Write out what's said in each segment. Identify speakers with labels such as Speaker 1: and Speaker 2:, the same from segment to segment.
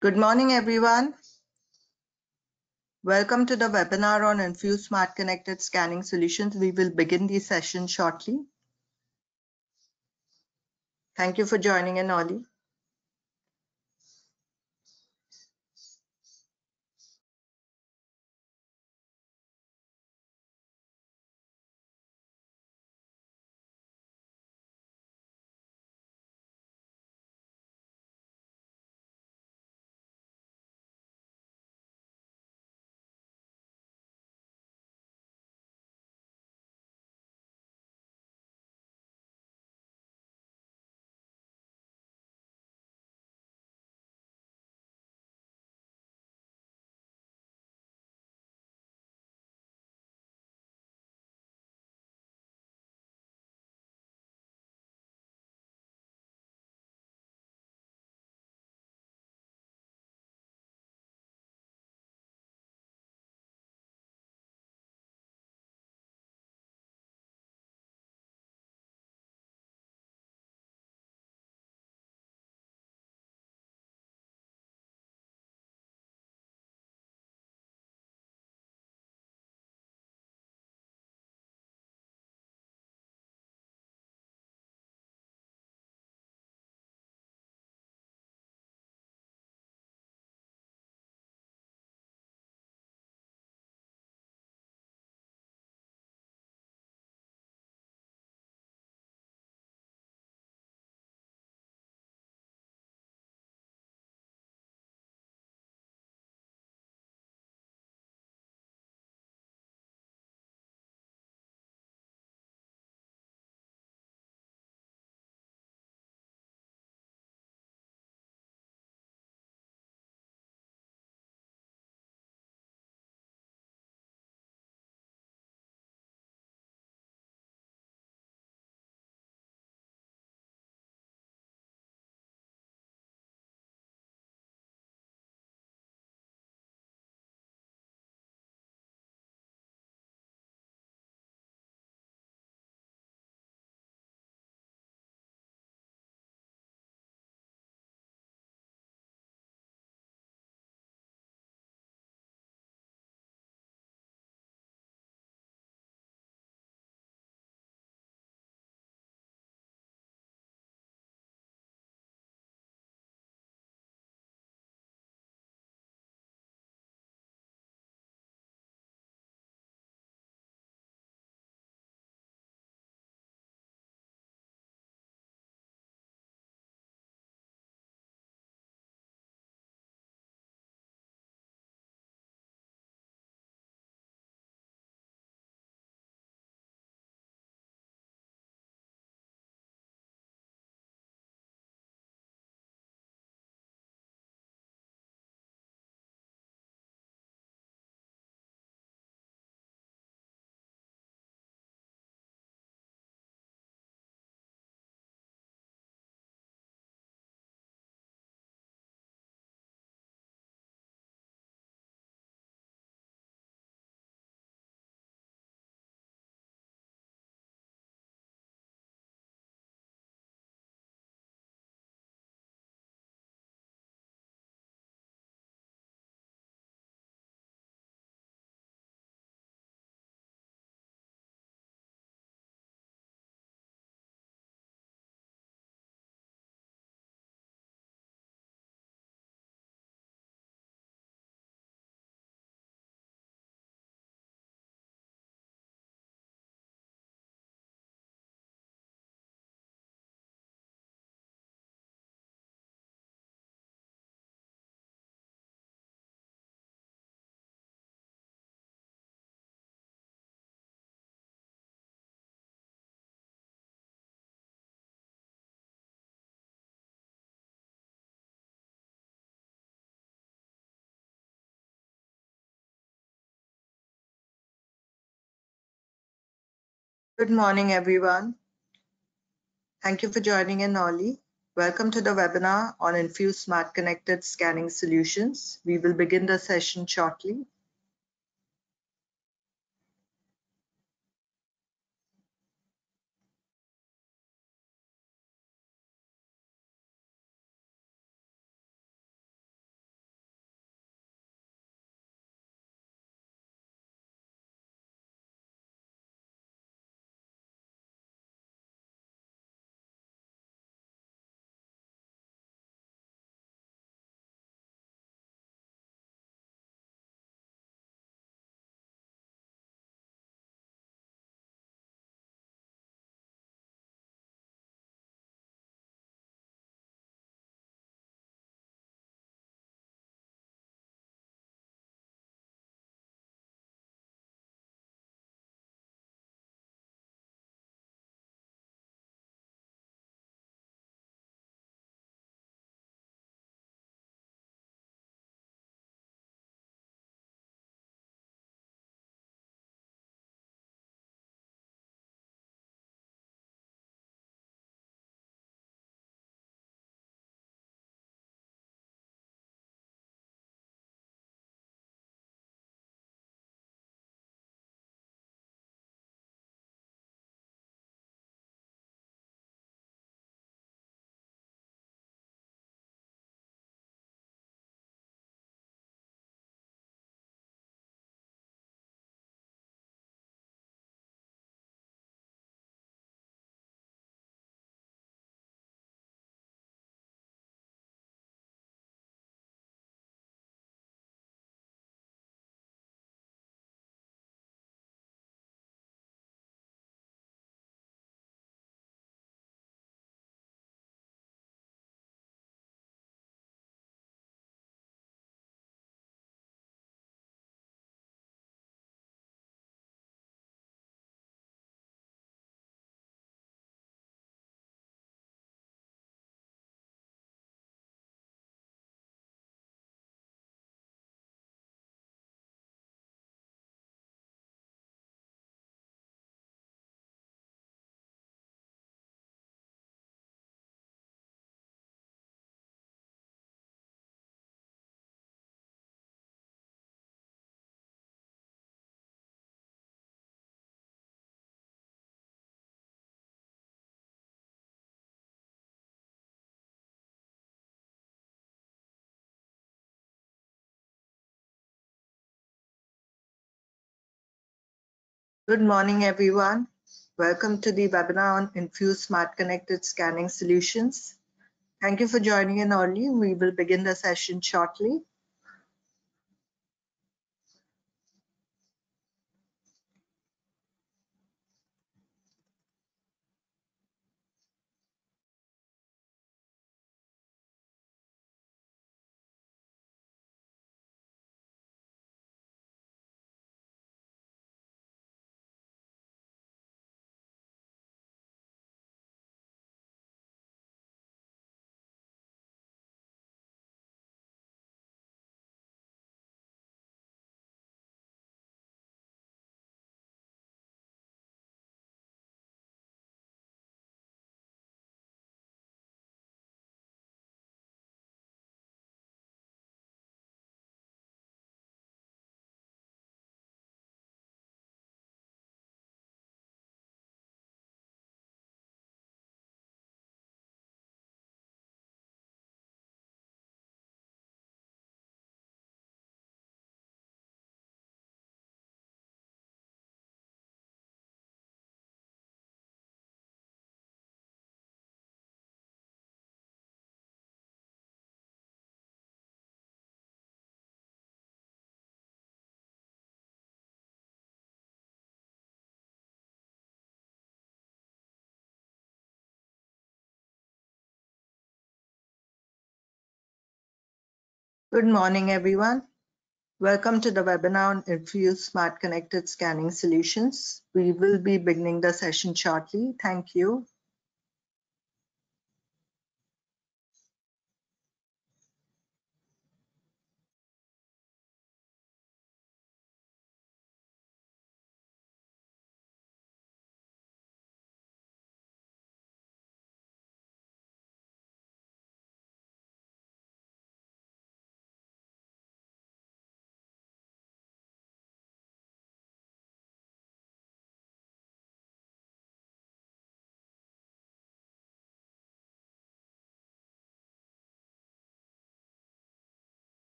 Speaker 1: Good morning, everyone. Welcome to the webinar on Infuse Smart Connected Scanning Solutions. We will begin the session shortly. Thank you for joining in, Ollie. Good morning, everyone. Thank you for joining in, Ollie. Welcome to the webinar on Infuse Smart Connected Scanning Solutions. We will begin the session shortly. Good morning, everyone. Welcome to the webinar on Infuse Smart Connected Scanning Solutions. Thank you for joining in early. We will begin the session shortly. Good morning, everyone. Welcome to the webinar on Infuse Smart Connected Scanning Solutions. We will be beginning the session shortly. Thank you.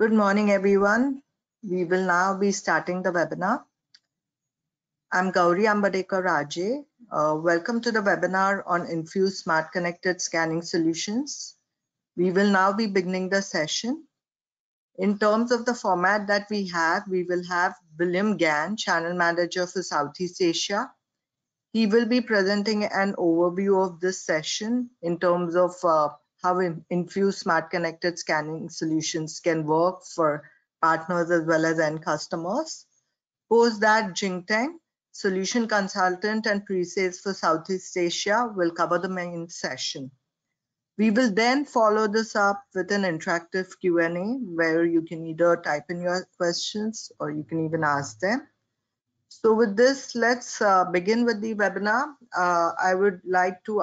Speaker 1: Good morning, everyone. We will now be starting the webinar. I'm Gauri Ambadekar Raje. Welcome to the webinar on Infuse Smart Connected Scanning Solutions. We will now be beginning the session. In terms of the format that we will have William Gann, Channel Manager for Southeast Asia. He will be presenting an overview of this session in terms of how Infuse Smart Connected Scanning Solutions can work for partners as well as end customers. Post that, Jingteng, Solution Consultant and Pre-Sales for Southeast Asia, will cover the main session. We will then follow this up with an interactive Q&A where you can either type in your questions or you can even ask them. So with this, let's begin with the webinar. I would like to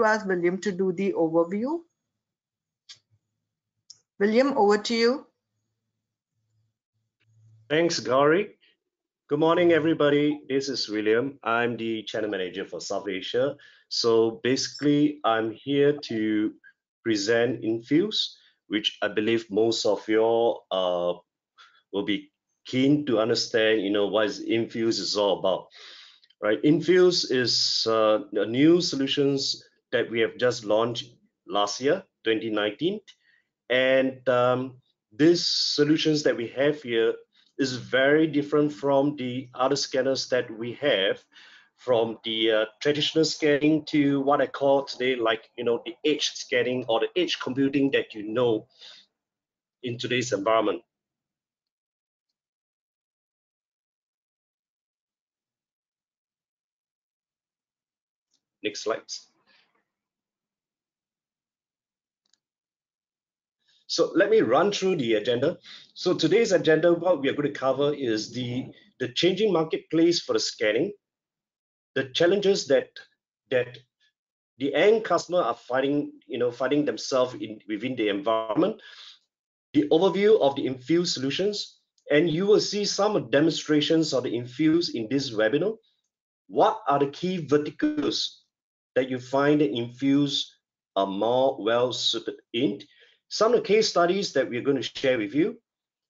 Speaker 1: ask William to do the overview. William, over to you.
Speaker 2: Thanks, Gauri. Good morning, everybody. This is William. I'm the Channel Manager for South Asia. So basically, I'm here to present Infuse, which I believe most of you all will be keen to understand, what Infuse is all about. Right? Infuse is a new solutions that we have just launched last year, 2019. And these solutions that we have here is very different from the other scanners that we have, from the traditional scanning to what I call today, like, the edge scanning or the edge computing that in today's environment. Next slide. So let me run through the agenda. So today's agenda, what we are going to cover is the changing marketplace for the scanning, the challenges that the end customer are fighting themselves within the environment, the overview of the Infuse solutions, and you will see some demonstrations of the Infuse in this webinar. What are the key verticals that you find that Infuse are more well suited in? Some of the case studies that we're going to share with you,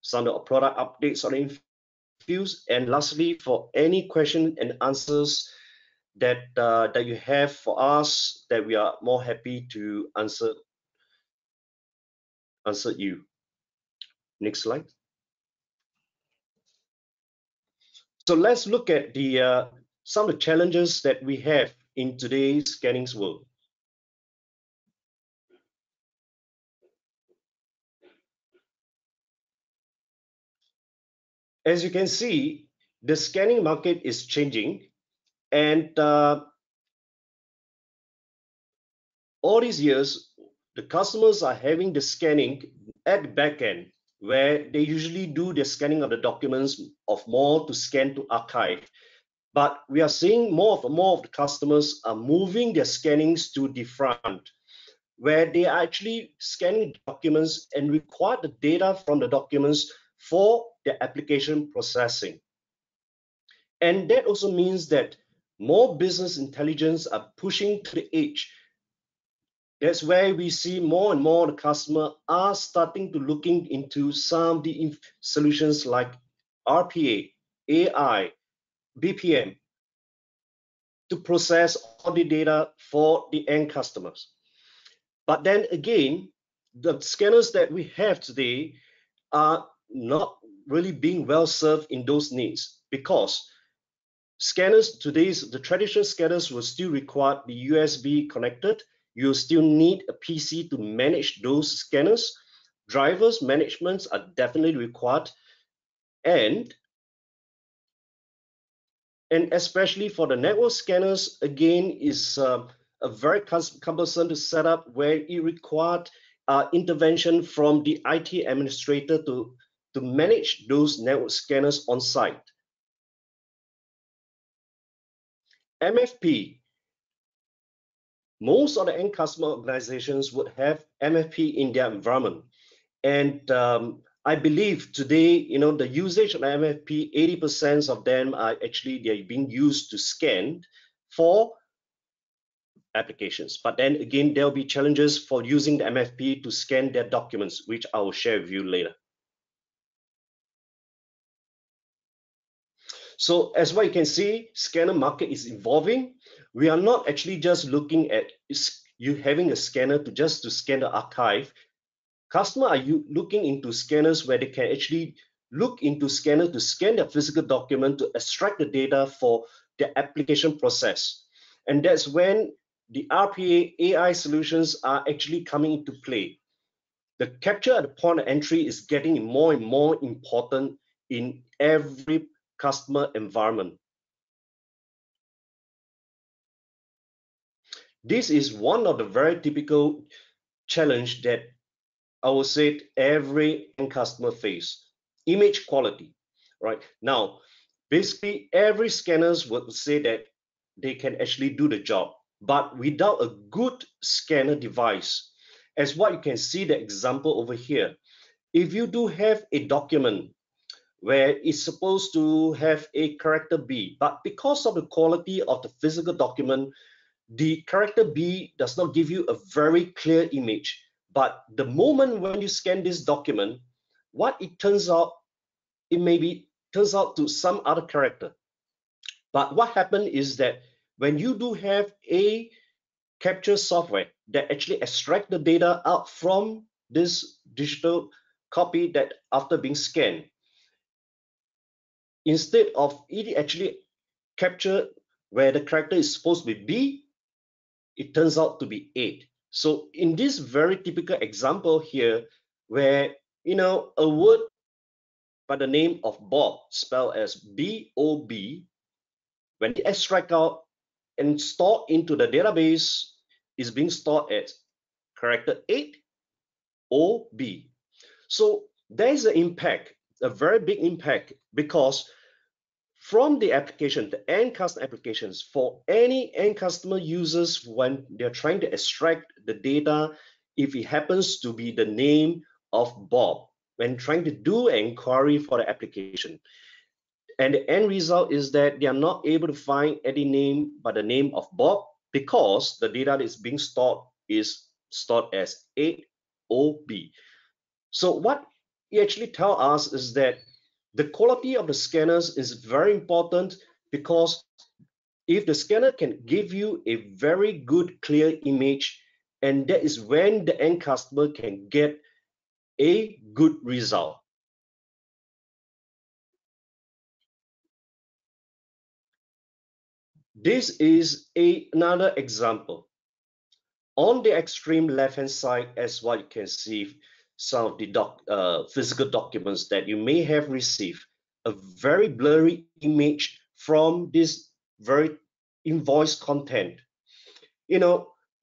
Speaker 2: some of the product updates on Infuse, and lastly, for any question and answers that you have for us, that we are more happy to answer you. Next slide. So let's look at the some of the challenges that we have in today's scanning world. As you can see, the scanning market is changing, and all these years, the customers are having the scanning at the back end, where they usually do the scanning of the documents of more to scan to archive. But we are seeing more of the customers are moving their scannings to the front, where they are actually scanning documents and require the data from the documents for the application processing. And that also means that more business intelligence are pushing to the edge. That's where we see more and more the customer are starting to looking into some of the solutions like RPA, AI, BPM to process all the data for the end customers. But then again, the scanners that we have today are not really being well served in those needs, because scanners today's, the traditional scanners will still require the USB connected. You still need a PC to manage those scanners. Drivers managements are definitely required, and especially for the network scanners, again, is a very cumbersome to set up, where it required intervention from the IT administrator to manage those network scanners on site. MFP. Most of the end customer organizations would have MFP in their environment. And I believe today, the usage of MFP, 80% of them are actually, they're being used to scan for applications. But then again, there'll be challenges for using the MFP to scan their documents, which I will share with you later. So as what you can see, scanner market is evolving. We are not actually just looking at you having a scanner to scan the archive. Customer are looking into scanners where they can actually look into scanner to scan the physical document to extract the data for the application process. And that's when the RPA AI solutions are actually coming into play. The capture at the point of entry is getting more and more important in every customer environment. This is one of the very typical challenge that I would say every end customer face: image quality. Right now, basically every scanners would say that they can actually do the job, but without a good scanner device, as what you can see the example over here, if you do have a document where it's supposed to have a character B, but because of the quality of the physical document, the character B does not give you a very clear image. But the moment when you scan this document, what it turns out, it turns out to some other character. But what happened is that when you do have a capture software that actually extract the data out from this digital copy that after being scanned, instead of it actually capture where the character is supposed to be B, it turns out to be 8. So in this very typical example here, where a word by the name of Bob, spelled as B-O-B, when it extract out and stored into the database, is being stored as character 8 O-B. So there is an impact, a very big impact, because from the application, the end customer applications, for any end customer users, when they're trying to extract the data, if it happens to be the name of Bob, when trying to do an inquiry for the application, and the end result is that they are not able to find any name by the name of Bob, because the data that is being stored is stored as 8OB. So what it actually tells us is that the quality of the scanners is very important, because if the scanner can give you a very good clear image, and that is when the end customer can get a good result. This is another example. On the extreme left-hand side, as what you can see, some of the physical documents that you may have received, a very blurry image from this very invoice content.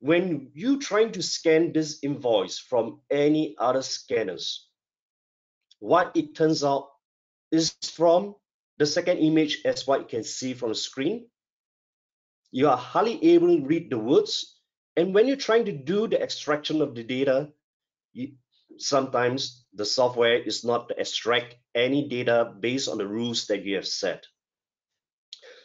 Speaker 2: When you trying to scan this invoice from any other scanners, what it turns out is, from the second image, as what you can see from the screen, you are hardly able to read the words. And when you're trying to do the extraction of the data, sometimes the software is not to extract any data based on the rules that you have set.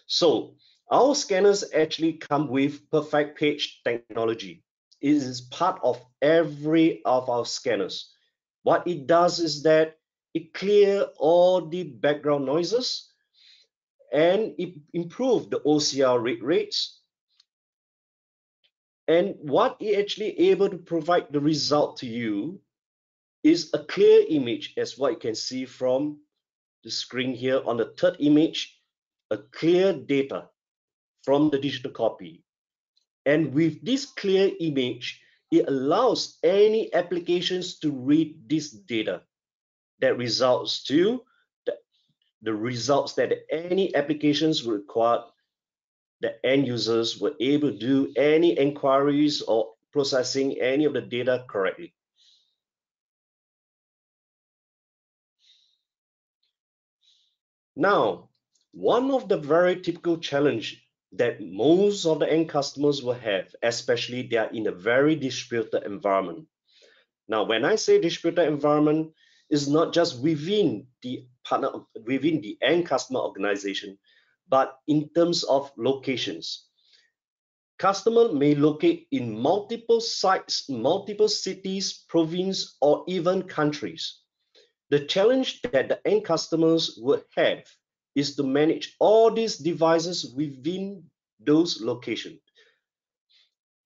Speaker 2: So our scanners actually come with perfect page technology. It is part of every of our scanners. What it does is that it clears all the background noises, and it improves the OCR read rates. And what it actually able to provide the result to you is a clear image, as what you can see from the screen here on the third image, a clear data from the digital copy. And with this clear image, it allows any applications to read this data that results to the results that any applications require, the end users were able to do any inquiries or processing any of the data correctly. Now, one of the very typical challenge that most of the end customers will have, especially they are in a very distributed environment. Now, when I say distributed environment, it's not just within the end customer organization, but in terms of locations. Customer may locate in multiple sites, multiple cities, province, or even countries. The challenge that the end customers would have is to manage all these devices within those locations.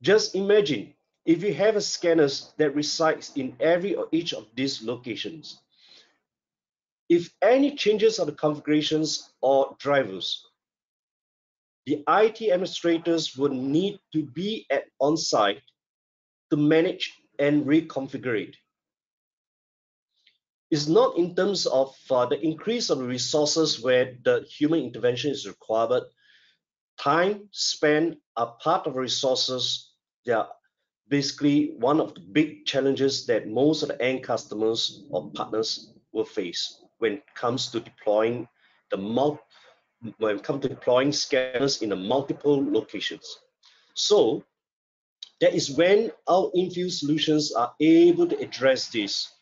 Speaker 2: Just imagine if you have a scanners that resides in every or each of these locations. If any changes of the configurations or drivers, the IT administrators would need to be on site to manage and reconfigure it. It's not in terms of the increase of the resources where the human intervention is required, but time spent are part of resources. They are basically one of the big challenges that most of the end customers or partners will face when it comes to deploying scanners in the multiple locations. So that is when our Infuse solutions are able to address this,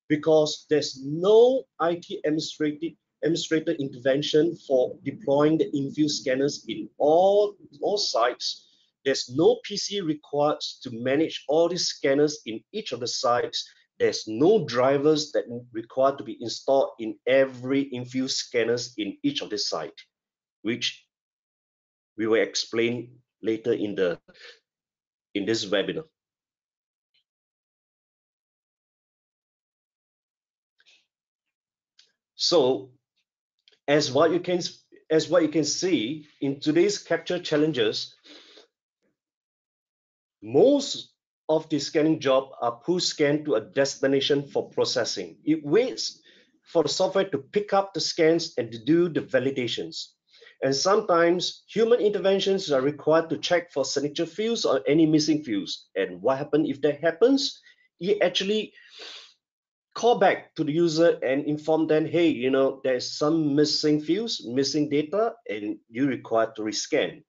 Speaker 2: because there's no IT administrator intervention for deploying the Infuse scanners in all sites. There's no PC required to manage all these scanners in each of the sites. There's no drivers that required to be installed in every Infuse scanners in each of the site, which we will explain later in this webinar. So As what you can see in today's capture challenges, most of the scanning job are push scan to a destination for processing. It waits for the software to pick up the scans and to do the validations. And sometimes human interventions are required to check for signature fields or any missing fields. And what happens if that happens? You actually call back to the user and inform them, hey, you know, there's some missing fields, missing data, and you require to rescan.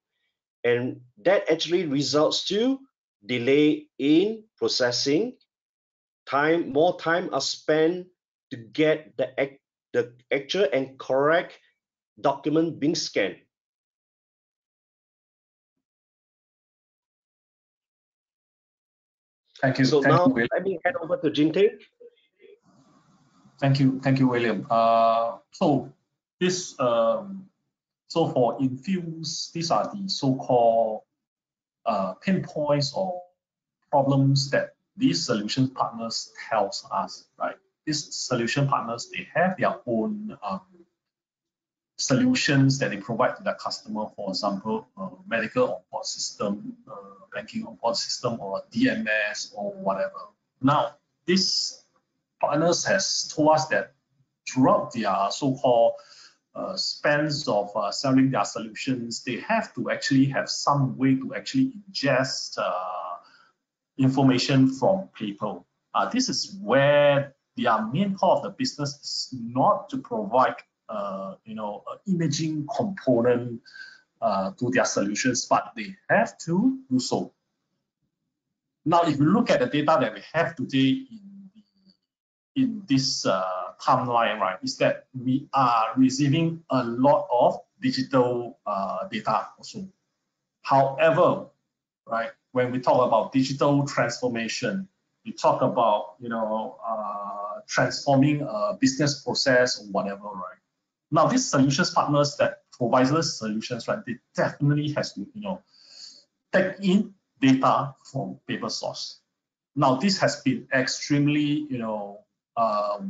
Speaker 2: And that actually results to delay in processing. More time are spent to get the actual and correct document being scanned.
Speaker 3: Thank you.
Speaker 2: So
Speaker 3: thank
Speaker 2: now
Speaker 3: you,
Speaker 2: let me hand over to Jinte.
Speaker 3: Thank you, William. So this, so for Infuse, these are the so-called pinpoints or problems that these solution partners tells us, right? These solution partners, they have their own solutions that they provide to their customer. For example, medical on-board system, banking on-board system, or DMS or whatever. Now, these partners has told us that throughout their so-called spans of selling their solutions, they have to actually have some way to actually ingest information from people. This is where their main core of the business is not to provide imaging component to their solutions, but they have to do so. Now, if you look at the data that we have today in this timeline, right, is that we are receiving a lot of digital data also. However, right, when we talk about digital transformation, we talk about transforming a business process or whatever, right? Now, these solutions partners that provide us solutions, right, they definitely has to take in data from paper source. Now, this has been extremely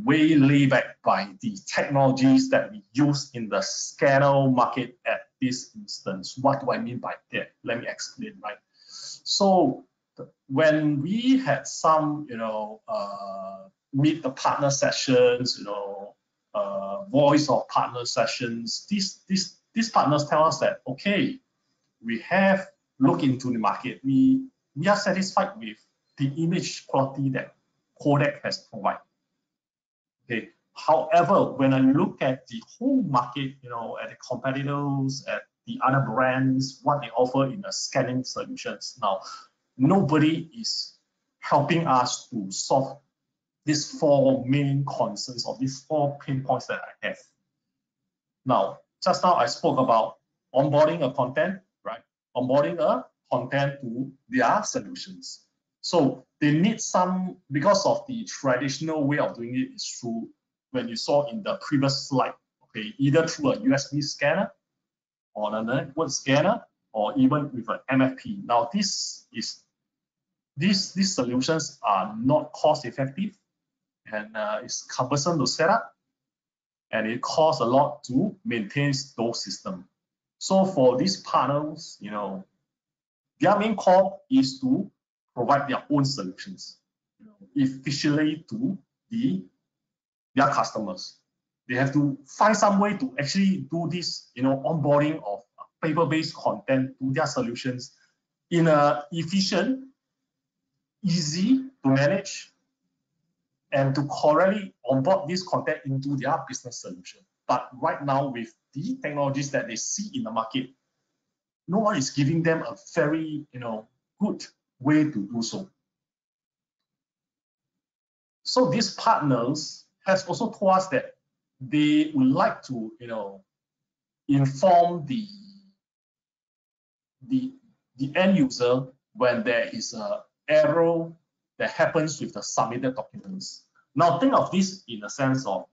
Speaker 3: way laid back by the technologies that we use in the scanner market at this instance. What do I mean by that? Let me explain, right? So when we had some meet the partner sessions, voice of partner sessions, these partners tell us that, okay, we have looked into the market. We are satisfied with the image quality that KODAK has provided. Okay. However, when I look at the whole market, at the competitors, at the other brands, what they offer in the scanning solutions, now nobody is helping us to solve these four main concerns or these four pain points that I have. Now, just now I spoke about onboarding a content, right? Onboarding a content to their solutions. So they need some, because of the traditional way of doing it is through, when you saw in the previous slide, okay, either through a USB scanner or a network scanner, or even with an MFP. Now, these solutions are not cost effective, and it's cumbersome to set up, and it costs a lot to maintain those systems. So for these partners, their main core is to provide their own solutions efficiently to their customers. They have to find some way to actually do this, onboarding of paper-based content to their solutions in a efficient, easy to manage, and to correctly onboard this content into their business solution. But right now, with the technologies that they see in the market, no one is giving them a very, good way to do so. So these partners has also told us that they would like to, inform the end user when there is an error that happens with the submitted documents. Now think of this in the sense of,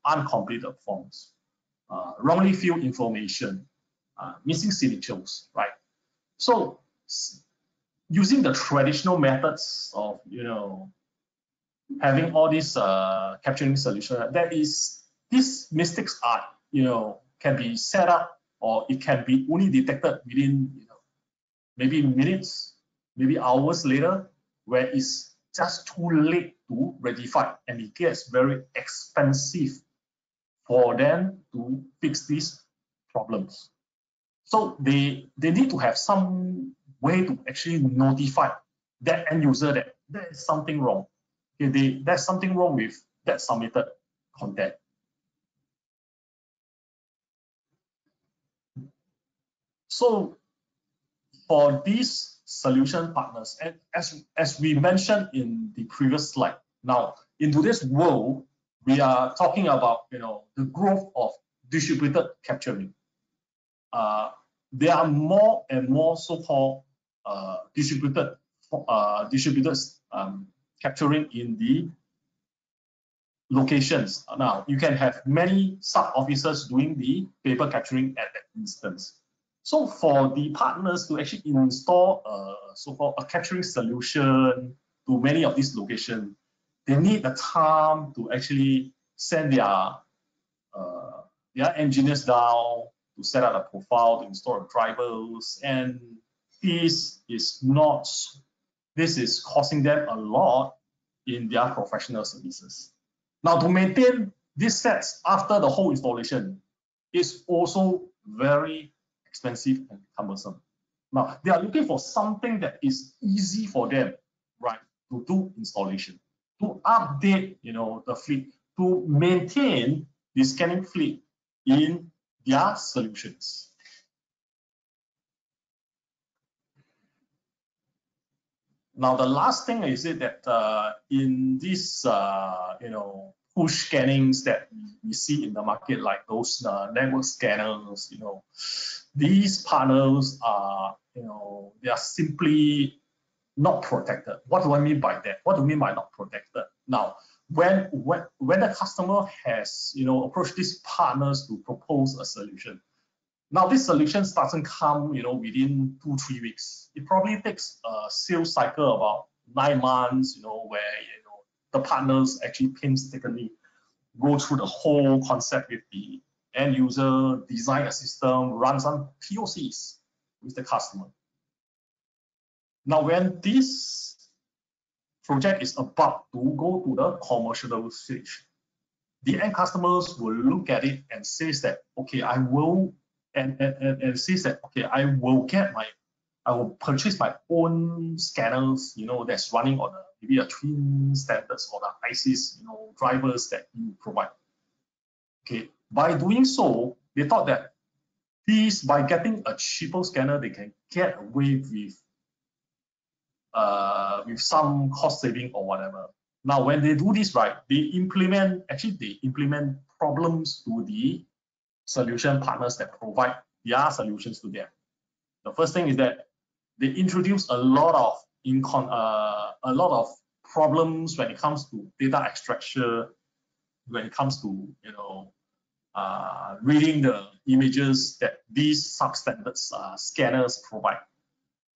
Speaker 3: uncompleted forms, wrongly filled information, missing signatures, right? So using the traditional methods of, having all these capturing solution, these mistakes are can be set up, or it can be only detected within maybe minutes, maybe hours later, where it's just too late to rectify, and it gets very expensive for them to fix these problems. So they need to have some way to actually notify that end user that there is something wrong. Okay, there's something wrong with that submitted content. So for these solution partners, and as we mentioned in the previous slide, now in today's world, we are talking about the growth of distributed capturing. There are more and more so-called distributors capturing in the locations. Now you can have many sub-officers doing the paper capturing at that instance. So for the partners to actually install so-called a capturing solution to many of these locations, they need the time to actually send their engineers down to set up a profile, to install drivers, and this is costing them a lot in their professional services. Now, to maintain these sets after the whole installation is also very expensive and cumbersome. Now, they are looking for something that is easy for them, right, to do installation, to update, the fleet, to maintain the scanning fleet in their solutions. Now, the last thing is that in this, push scannings that we see in the market, like those network scanners, these panels are, they are simply not protected. What do I mean by that? What do I mean by not protected? Now, when the customer has, approached these partners to propose a solution, now this solution doesn't come, within 2-3 weeks. It probably takes a sales cycle about 9 months, where the partners actually painstakingly go through the whole concept with the end user, design a system, run some POCs with the customer. Now, when this project is about to go to the commercial stage, the end customers will look at it and says that, okay, I will, and says that, okay, I will purchase my own scanners, that's running on maybe a twin standards or the ISIS, drivers that you provide. Okay, by doing so, they thought that by getting a cheaper scanner, they can get away with some cost saving or whatever. Now, when they do this, right, they implement problems to the solution partners that provide their solutions to them. The first thing is that they introduce a lot of problems when it comes to data extraction, when it comes to reading the images that these substandard scanners provide.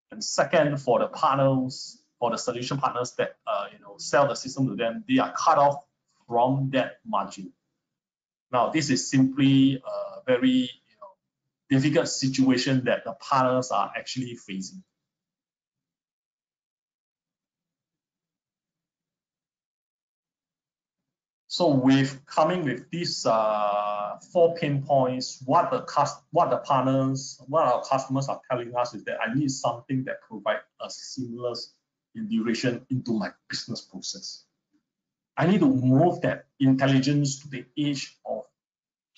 Speaker 3: And second, for the partners, for the solution partners that sell the system to them, they are cut off from that margin. Now, this is simply a very difficult situation that the partners are actually facing. So with coming with these 4 pain points, what our customers are telling us is that I need something that provides a seamless integration into my business process. I need to move that intelligence to the edge of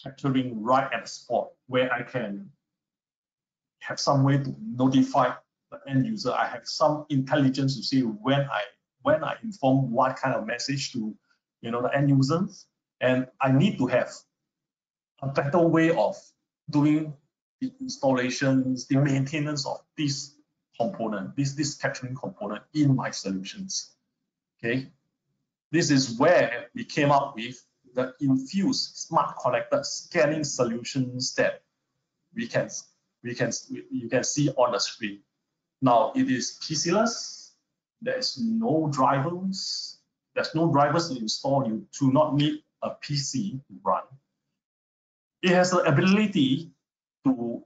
Speaker 3: capturing right at the spot where I can have some way to notify the end user. I have some intelligence to see when I inform what kind of message to the end users, and I need to have a better way of doing the installations, the maintenance of this component, this capturing component in my solutions. Okay, this is where we came up with the Infuse smart connected scanning solutions that you can see on the screen. Now it is PC-less. There's no drivers. There's no drivers to install. You do not need a PC to run. it has the ability to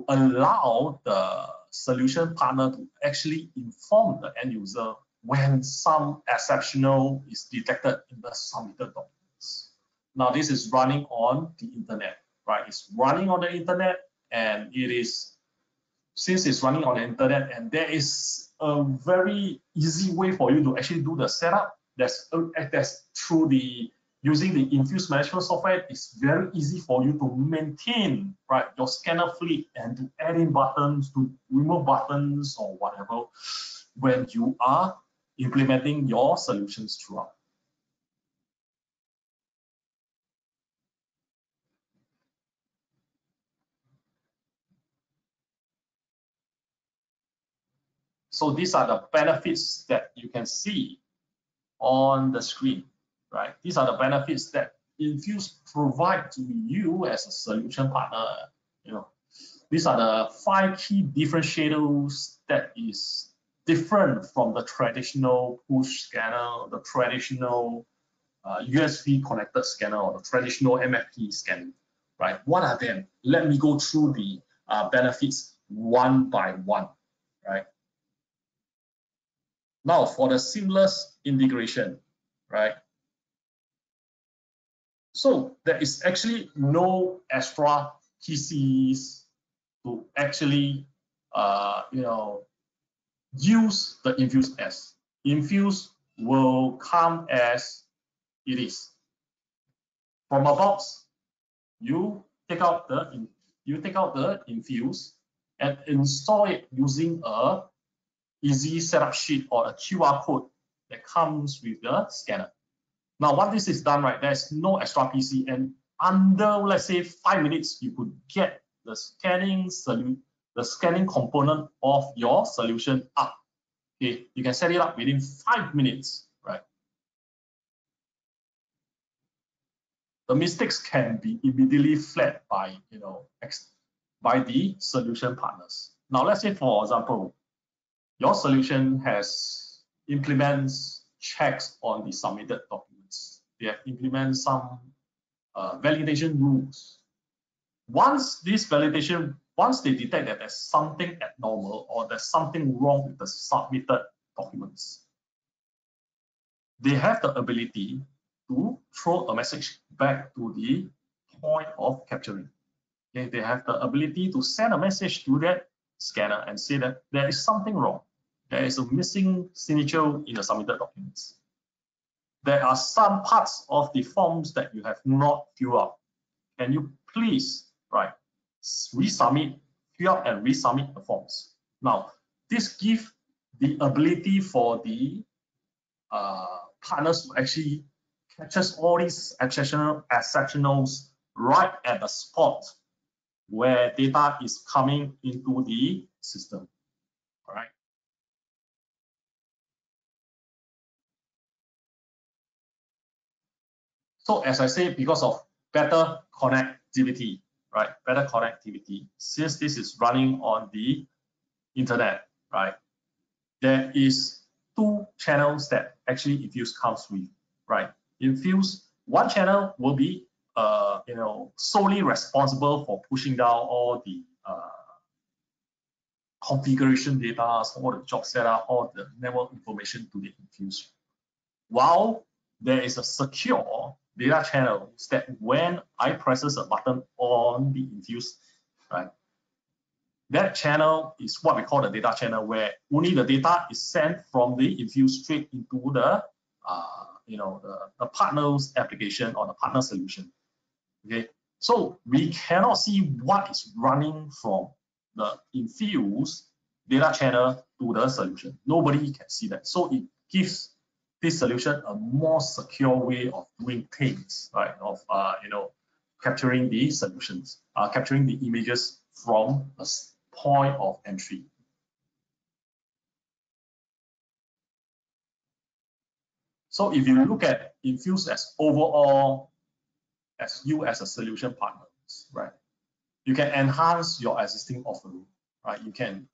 Speaker 3: allow the solution partner to actually inform the end user when some exceptional is detected in the submitted documents. Now this is running on the internet, right? It's running on the internet, and it is, since it's running on the internet, and there is a very easy way for you to actually do the setup. That's through the using the Infuse management software. It's very easy for you to maintain, right, your scanner fleet and to add in buttons, to remove buttons or whatever when you are implementing your solutions throughout. So these are the benefits that you can see on the screen, right? These are the benefits that Infuse provide to you as a solution partner. You know, these are the 5 key differentiators that is different from the traditional push scanner, the traditional USB connected scanner, or the traditional MFP scanning, right? What are them? Let me go through the benefits one by one, right? Now, for the seamless integration, right? So there is actually no extra PCs to actually, use the Infuse as. Infuse will come as it is. From a box, you take out the Infuse and install it using a easy setup sheet or a QR code that comes with the scanner. Now, once this is done, right, there's no extra PC, and under, let's say, 5 minutes, you could get the scanning component of your solution up. Okay, you can set it up within 5 minutes, right? The mistakes can be immediately flagged by, by the solution partners. Now, let's say, for example, your solution implements checks on the submitted documents. They have implemented some validation rules. Once they detect that there's something abnormal or there's something wrong with the submitted documents, they have the ability to throw a message back to the point of capturing. Okay, they have the ability to send a message to that scanner and say that there is something wrong. There is a missing signature in the submitted documents. There are some parts of the forms that you have not filled out. Can you please, right, resubmit, fill out and resubmit the forms? Now, this gives the ability for the partners to actually catch all these exceptionals right at the spot where data is coming into the system. All right. So as I say, because of better connectivity, right? Better connectivity, since this is running on the internet, right? There is 2 channels that actually Infuse comes with, right? Infuse, one channel will be solely responsible for pushing down all the configuration data, all the job setup, all the network information to the Infuse. While there is a secure data channel that when I presses a button on the Infuse, right, that channel is what we call the data channel, where only the data is sent from the Infuse straight into the the partner's application or the partner solution. Okay, so we cannot see what is running from the Infuse data channel to the solution. Nobody can see that. So it gives this solution a more secure way of doing things, right? Of capturing the solutions, capturing the images from a point of entry. So if you look at Infuse as overall, as you as a solution partner, right, you can enhance your existing offering, right? You can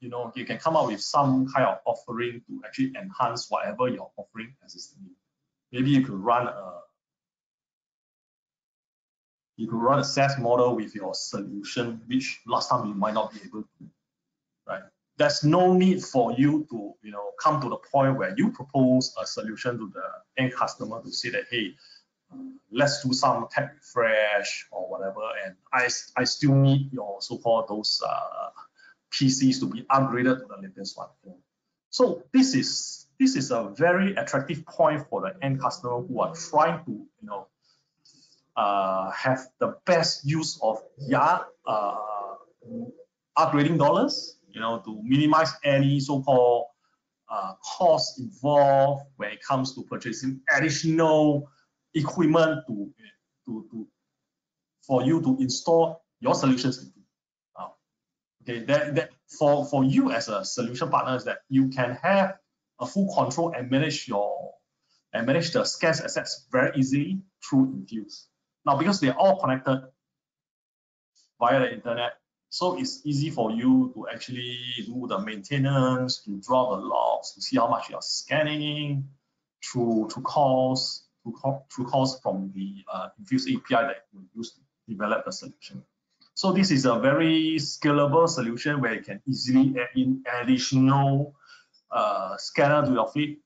Speaker 3: come up with some kind of offering to actually enhance whatever your offering existing. Maybe you could run You could run a SaaS model with your solution, which last time you might not be able to, right? There's no need for you to, come to the point where you propose a solution to the end customer to say that, hey, let's do some tech refresh or whatever, and I still need your so-called those PCs to be upgraded to the latest one. So this is a very attractive point for the end customer who are trying to, have the best use of their upgrading dollars, to minimize any so-called cost involved when it comes to purchasing additional equipment for you to install your solutions into. Okay, that for you as a solution partner is that you can have a full control and manage the scarce assets very easily through Infuse. Now, because they're all connected via the internet, so it's easy for you to actually do the maintenance, to draw the logs, to see how much you're scanning through calls from the Infuse API that you use to develop the solution. So this is a very scalable solution where you can easily add in additional scanner to your fleet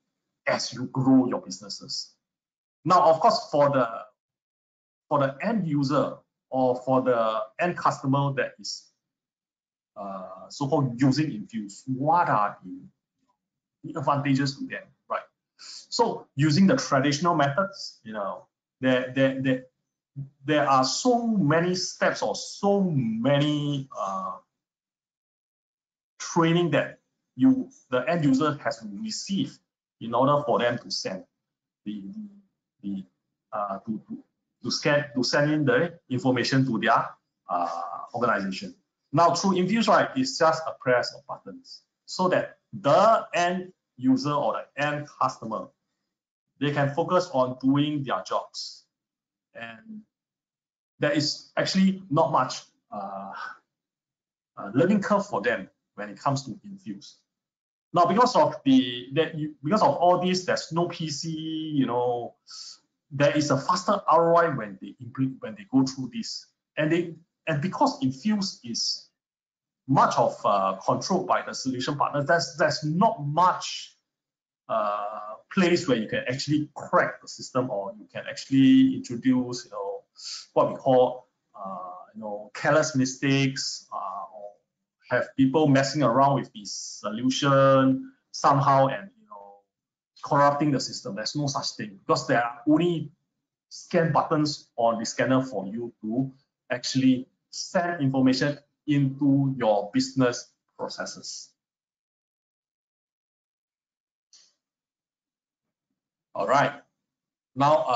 Speaker 3: as you grow your businesses. Now, of course, for the end user or for the end customer that is so-called using Infuse, what are the advantages to them, right? So using the traditional methods, there are so many steps or so many training that the end user has to receive in order for them to send to send in the information to their organization. Now through Infuse, right, it's just a press of buttons so that the end user or the end customer, they can focus on doing their jobs. And there is actually not much learning curve for them when it comes to Infuse. Now, because of all this, there's no PC. There is a faster ROI when they go through this, and because Infuse is much of controlled by the solution partner, there's not much place where you can actually crack the system, or you can actually introduce, what we call, careless mistakes, or have people messing around with the solution somehow and corrupting the system. There's no such thing, because there are only scan buttons on the scanner for you to actually send information into your business processes. All right. Now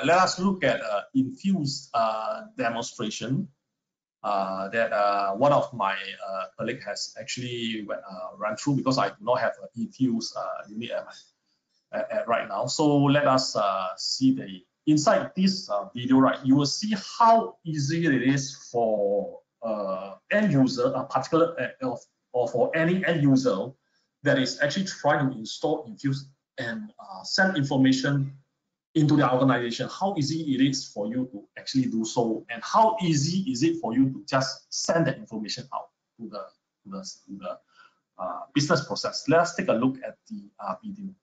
Speaker 3: let us look at Infuse demonstration that one of my colleague has actually run through, because I do not have an Infuse unit at right now. So let us see inside this video, right? You will see how easy it is for end user, a particular or for any end user that is actually trying to install Infuse and send information into the organization. How easy it is for you to actually do so, and how easy is it for you to just send that information out to the business process. Let us take a look at the video.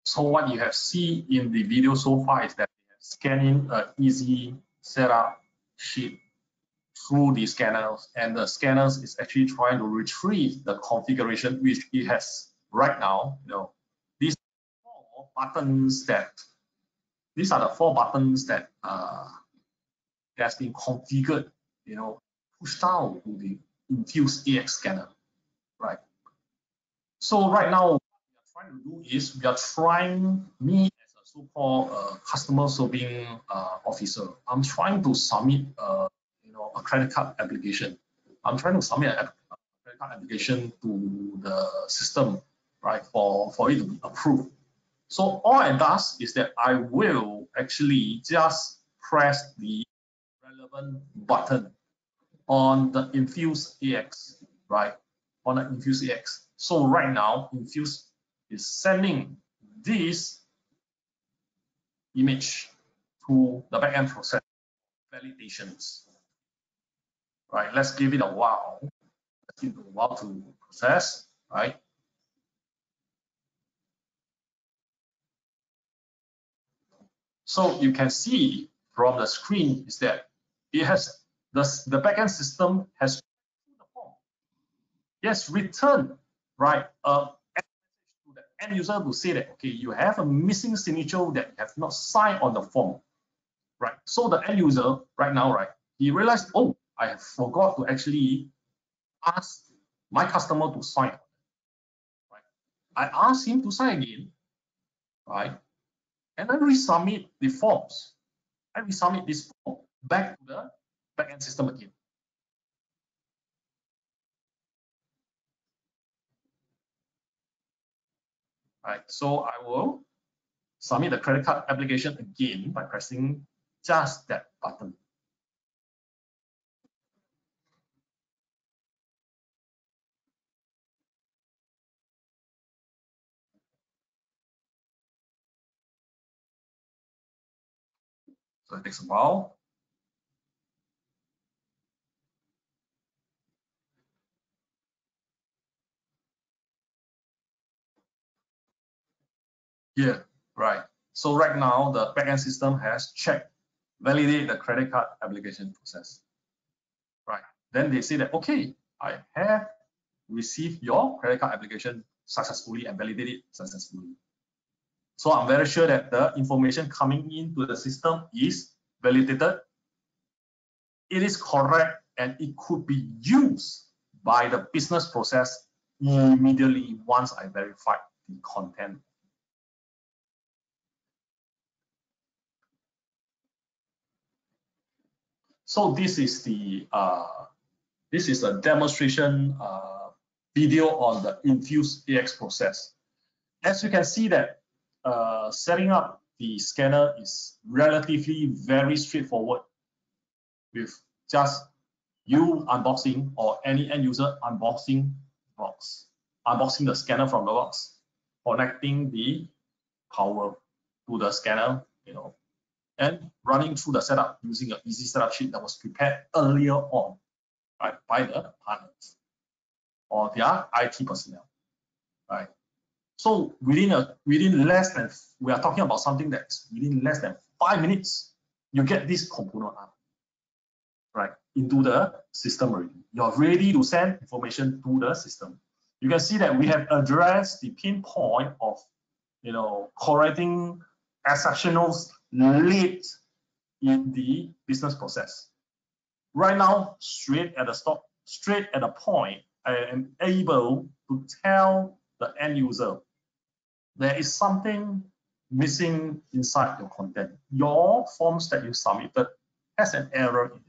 Speaker 3: So what you have seen in the video so far is that scanning an easy setup sheet through the scanners, and the scanners is actually trying to retrieve the configuration which it has right now. These four buttons that these are the four buttons that has been configured, pushed out to the Infuse AX scanner, right? So right now, what we are trying to do is me as a so-called customer serving officer, I'm trying to submit a credit card application. I'm trying to submit a credit card application to the system, right, for it to be approved. So all I does is that I will actually just press the relevant button on the Infuse AX, right? On the Infuse AX. So right now, Infuse is sending this image to the backend process validations. Right, let's give it a while. Let's give it a while to process, right? So you can see from the screen is that it has the backend system has the form. Yes, return, right? A message to the end user to say that okay, you have a missing signature that you have not signed on the form, right? So the end user right now, right? He realized, oh, I have forgot to actually ask my customer to sign. Right? I asked him to sign again, right? And I resubmit the forms. I resubmit this form back to the backend system again. Right, so I will submit the credit card application again by pressing just that button. So it takes a while. Yeah, right. So right now the backend system has checked, validated the credit card application process. Right. Then they say that okay, I have received your credit card application successfully and validated successfully. So I'm very sure that the information coming into the system is validated, it is correct, and it could be used by the business process immediately once I verify the content. So this is a demonstration video on the Infuse AX process. As you can see that setting up the scanner is relatively very straightforward, with just you unboxing or any end user unboxing the scanner from the box, connecting the power to the scanner, and running through the setup using an easy setup sheet that was prepared earlier on, right, by the partners or their IT personnel, right? So within less than, we are talking about something that's within less than 5 minutes, you get this component up, right, into the system already. You're ready to send information to the system. You can see that we have addressed the pinpoint of, correcting exceptionals late in the business process. Right now, straight at the point, I am able to tell the end user there is something missing inside your content. Your forms that you submitted has an error in it.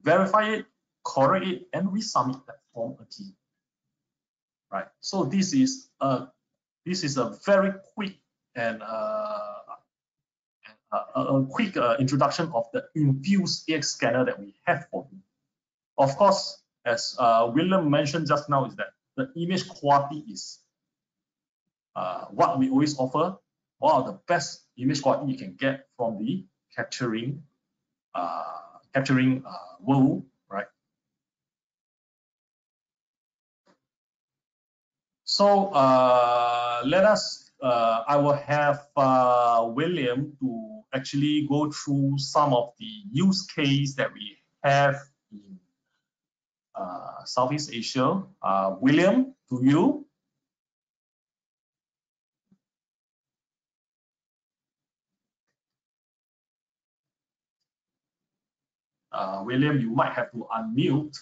Speaker 3: Verify it, correct it, and resubmit that form again. Right. So this is a very quick and a quick introduction of the Infuse AX scanner that we have for you. Of course, as William mentioned just now, is that the image quality is what we always offer. One of the best image quality you can get from the capturing world, right? So let us I will have William to actually go through some of the use case that we have in Southeast Asia. William, to you. William, you might have to unmute.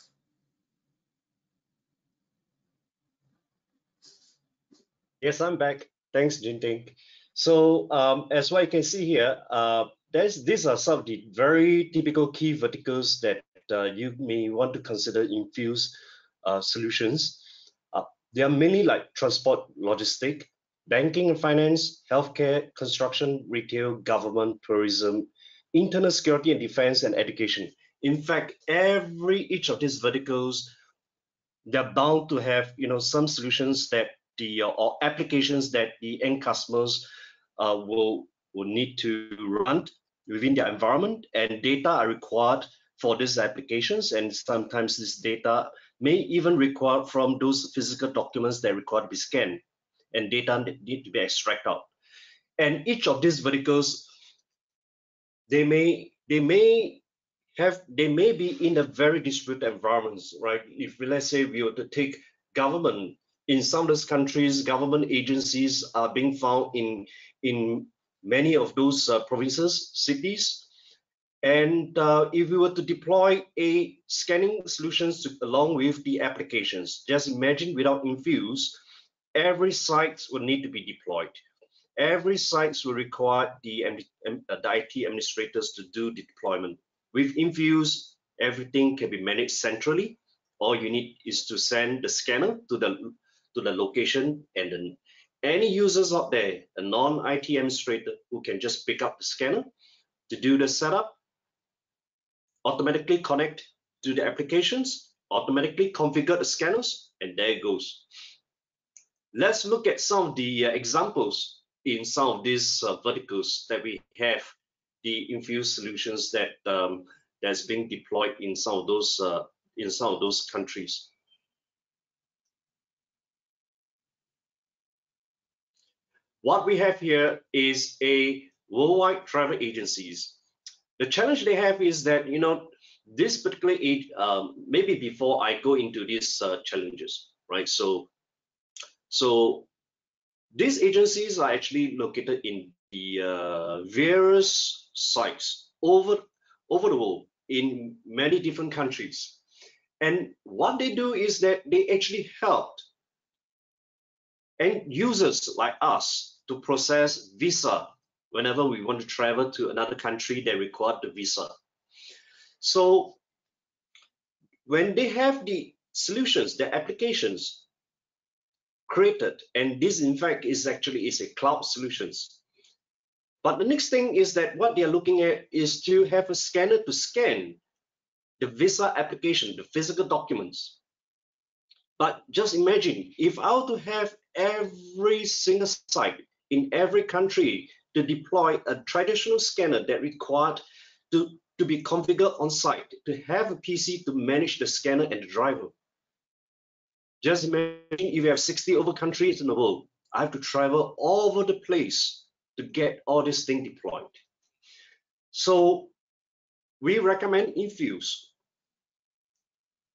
Speaker 2: Yes, I'm back. Thanks, Jinting. So as what you can see here, these are some of the very typical key verticals that you may want to consider Infuse solutions. They are mainly like transport, logistic, banking and finance, healthcare, construction, retail, government, tourism, internal security and defense, and education. In fact, each of these verticals, they're bound to have some solutions that or applications that the end customers will need to run within their environment, and data are required for these applications, and sometimes this data may even require from those physical documents that require to be scanned, and data need to be extracted out. And each of these verticals, they may be in a very distributed environments, right? If let's say we were to take government, in some of those countries, government agencies are being found in many of those provinces, cities. And if we were to deploy a scanning solutions along with the applications, just imagine without Infuse, every site would need to be deployed. Every site will require the IT administrators to do the deployment. With Infuse, everything can be managed centrally. All you need is to send the scanner to the location, and then any users out there, a non-IT administrator who can just pick up the scanner to do the setup, automatically connect to the applications, automatically configure the scanners, and there it goes. Let's look at some of the examples in some of these verticals that we have, the Infuse solutions that that's being deployed in some of those countries. What we have here is a worldwide travel agencies. The challenge they have is that this particular maybe before I go into these challenges, right? So these agencies are actually located in the various sites over the world in many different countries. And what they do is that they actually help end users like us to process visa whenever we want to travel to another country that require the visa. So when they have the solutions, the applications created, and this in fact is a cloud solutions. But the next thing is that what they are looking at is to have a scanner to scan the visa application, the physical documents. But just imagine if I were to have every single site in every country to deploy a traditional scanner that required to be configured on site, to have a PC to manage the scanner and the driver. Just imagine if you have 60 over countries in the world, I have to travel all over the place to get all this thing deployed. So we recommend Infuse.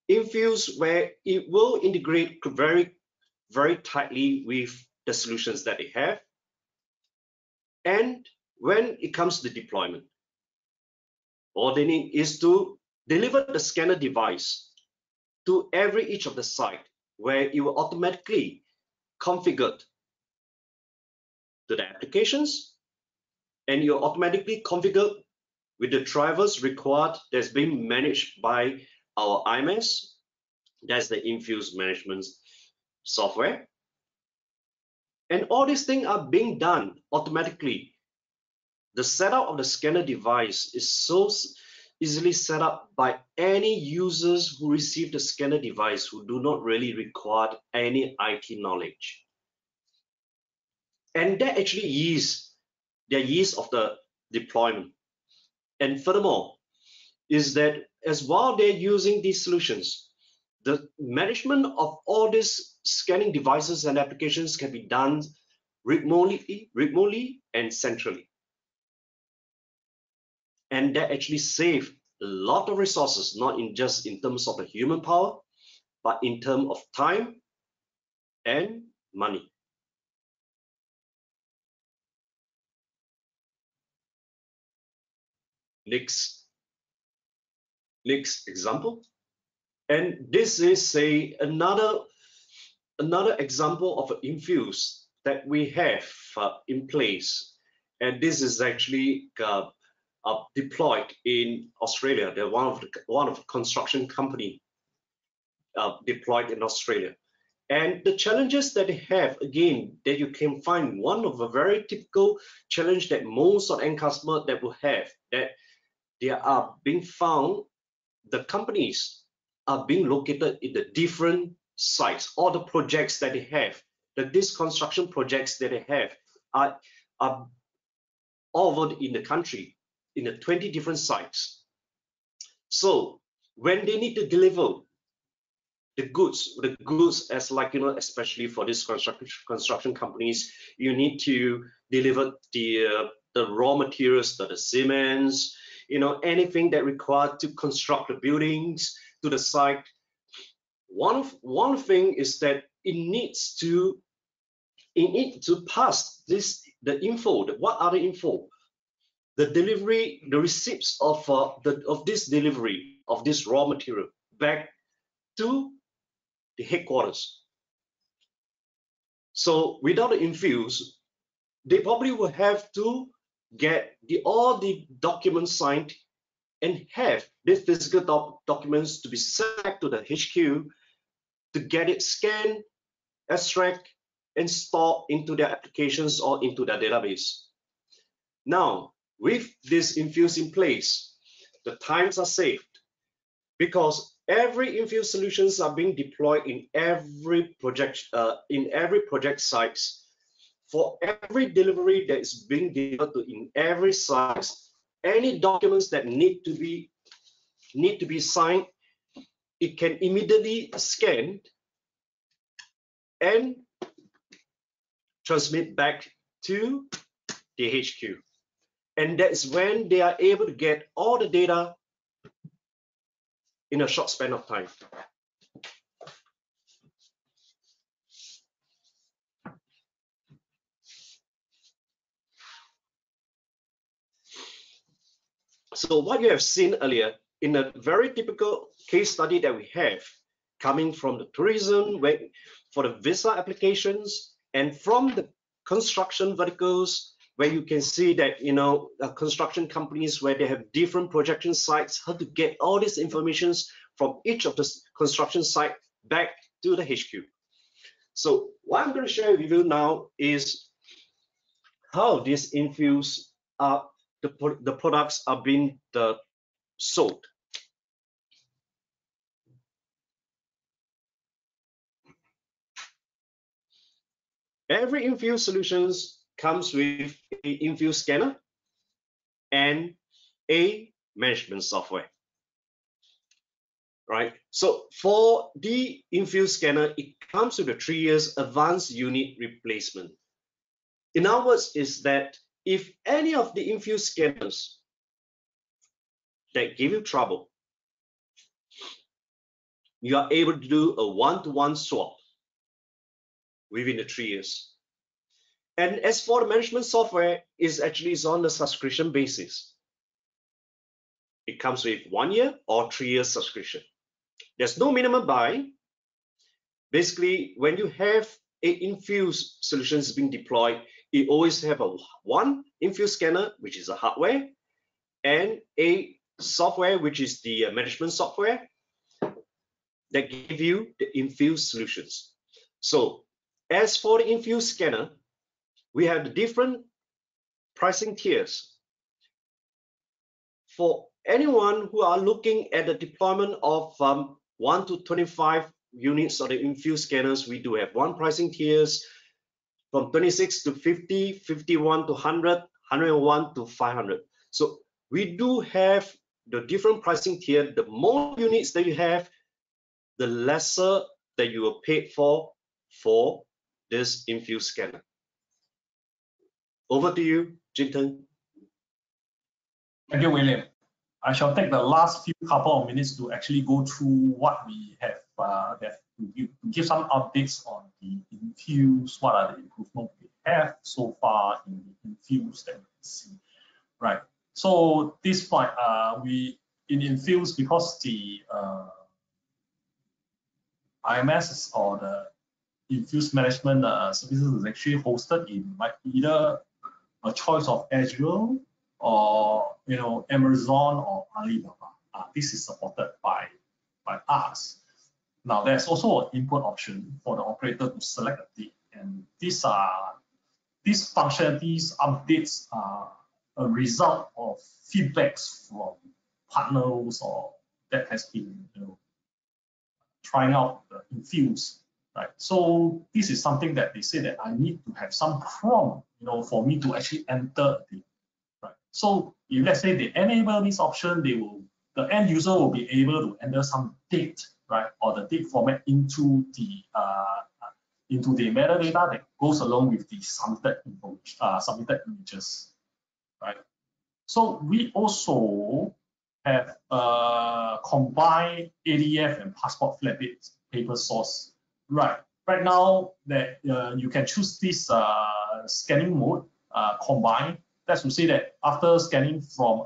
Speaker 2: Infuse, where it will integrate very, very tightly with the solutions that they have. And when it comes to deployment, all they need is to deliver the scanner device to each of the site, where it will automatically configure to the applications, and you're automatically configured with the drivers required that's being managed by our IMS. That's the Infuse management software. And all these things are being done automatically. The setup of the scanner device is so easily set up by any users who receive the scanner device who do not really require any IT knowledge. And that actually ease their ease of the deployment. And furthermore, is that as while they're using these solutions, the management of all these scanning devices and applications can be done remotely and centrally. And that actually saved a lot of resources, not just in terms of the human power, but in terms of time and money. Next example. And this is another example of an Infuse that we have in place. And this is actually deployed in Australia. They're one of the construction company deployed in Australia. And the challenges that they have, again, that you can find one of a very typical challenge that most of end customer that will have, that they are being found, the companies are being located in the different sites. All the projects that they have, these construction projects that they have are all over in the country, in the 20 different sites. So when they need to deliver the goods as like, especially for these construction companies, you need to deliver the raw materials, the cements, anything that required to construct the buildings to the site. One thing is that it needs to pass the info. What are the info? The delivery, the receipts of this delivery of this raw material back to the headquarters. So without the Infuse, they probably will have to get all the documents signed and have these physical documents to be sent to the HQ to get it scanned, extract, and stored into their applications or into their database. Now, with this Infuse in place, the times are saved because every Infuse solutions are being deployed in every project sites. For every delivery that is being delivered to in every site, any documents that need to be signed, it can immediately scan and transmit back to the HQ. And that's when they are able to get all the data in a short span of time. So what you have seen earlier in a very typical case study that we have coming from the tourism, for the visa applications, and from the construction verticals, where you can see that, construction companies where they have different projection sites, how to get all this information from each of the construction site back to the HQ. So what I'm going to share with you now is how this Infuse the products are being sold. Every Infuse solutions comes with an Infuse scanner and a management software. Right. So for the Infuse scanner, it comes with a 3 years advanced unit replacement. In other words, is that if any of the Infuse scanners that give you trouble, you are able to do a one-to-one swap within the 3 years. And as for the management software, is on a subscription basis. It comes with 1 year or 3 years subscription. There's no minimum buy. Basically, when you have a Infuse solutions being deployed, you always have one Infuse scanner, which is a hardware, and a software, which is the management software that give you the Infuse solutions. So as for the Infuse scanner, we have the different pricing tiers. For anyone who are looking at the deployment of 1 to 25 units of the Infuse scanners, we do have one pricing tiers from 26 to 50, 51 to 100, 101 to 500. So we do have the different pricing tier. The more units that you have, the lesser that you will pay for this Infuse scanner. Over to you, Jingteng.
Speaker 3: Thank you, William. I shall take the last few couple of minutes to actually go through what we have, to give some updates on the Infuse, what are the improvements we have so far in the Infuse that you can see, right? So this point, we in Infuse, because the IMS or the Infuse management services is actually hosted in either a choice of Azure or Amazon or Alibaba. This is supported by us. Now there's also an input option for the operator to select a date, and these functionalities updates are a result of feedbacks from partners or that has been trying out the Infuse, right? So this is something that they say that I need to have some prompt, for me to actually enter a date, right? So if let's say they enable this option, the end user will be able to enter some date, right, or the date format into the metadata that goes along with the submitted information, submitted images, right? So we also have combined ADF and passport flatbed paper source, right? Right now that you can choose this scanning mode combined. That's to say that after scanning from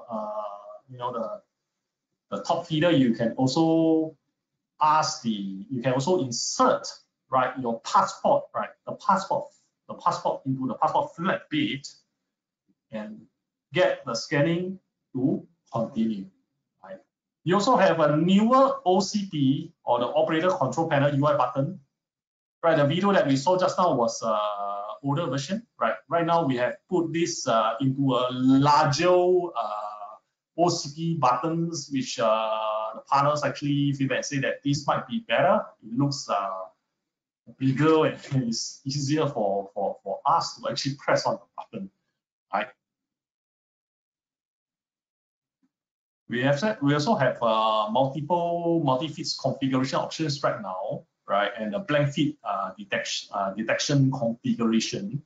Speaker 3: the top feeder, you can also insert, right, your passport, right, the passport into the passport flatbed and get the scanning to continue, right? You also have a newer OCP or the operator control panel UI button, right? The video that we saw just now was older version, right? Right now we have put this into a larger OCP buttons, which the partners actually feedback and say that this might be better. It looks bigger and it's easier for us to actually press on the button, right? We also have multiple multi-feeds configuration options right now, right? And a blank feed detection configuration,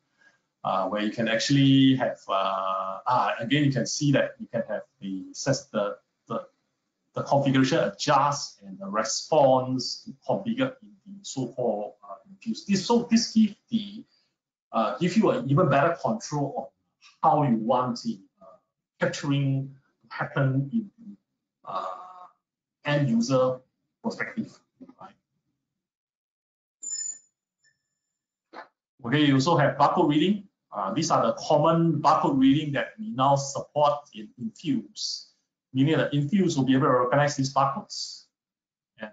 Speaker 3: where you can actually have again, you can see that you can have the configuration adjust and the response configured in the so-called Infuse. This give you an even better control of how you want the capturing to happen in the end user perspective, right? Okay, you also have barcode reading. These are the common barcode reading that we now support in Infuse, meaning that Infuse will be able to recognize these barcodes and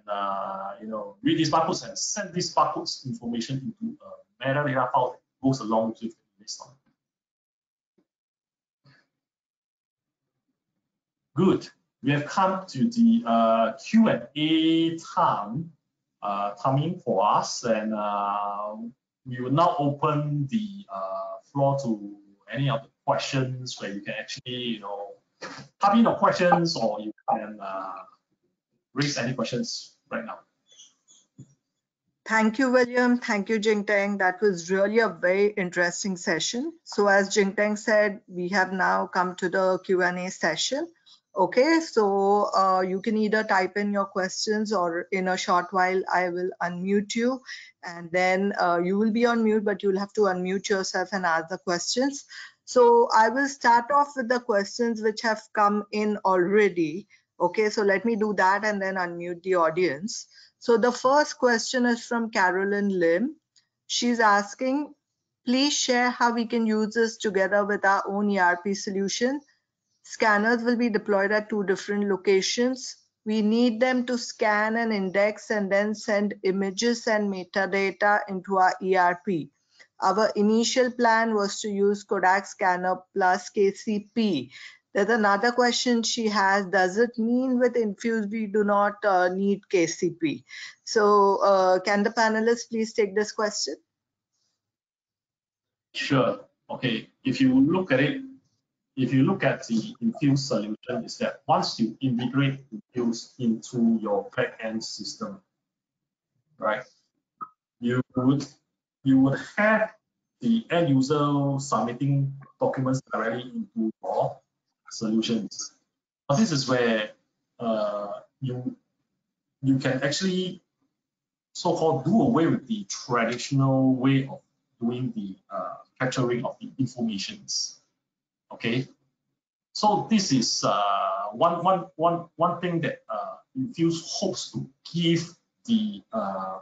Speaker 3: read these barcodes and send these barcodes information into a metadata file that goes along with the list. Good. We have come to the Q&A time coming for us, and we will now open the floor to any of the questions where you can actually, type in your questions, or you can raise any questions right now.
Speaker 1: Thank you, William. Thank you, Jingteng. That was really a very interesting session. So as Jingteng said, we have now come to the Q&A session. Okay, so you can either type in your questions, or in a short while I will unmute you, and then you will be on mute, but you'll have to unmute yourself and ask the questions. So I will start off with the questions which have come in already. Okay, so let me do that and then unmute the audience. So the first question is from Carolyn Lim. She's asking, please share how we can use this together with our own ERP solution. Scanners will be deployed at 2 different locations. We need them to scan and index and then send images and metadata into our ERP. Our initial plan was to use KODAK scanner plus KCP. There's another question she has. Does it mean with Infuse we do not need KCP? So can the panelists please take this question?
Speaker 3: Sure. Okay. If you look at it, if you look at the Infuse solution, is that once you integrate Infuse into your back-end system, right, you would have the end user submitting documents directly into your solutions. Now, this is where you can actually so-called do away with the traditional way of doing the capturing of the informations. Okay, so this is one thing that Infuse hopes to give the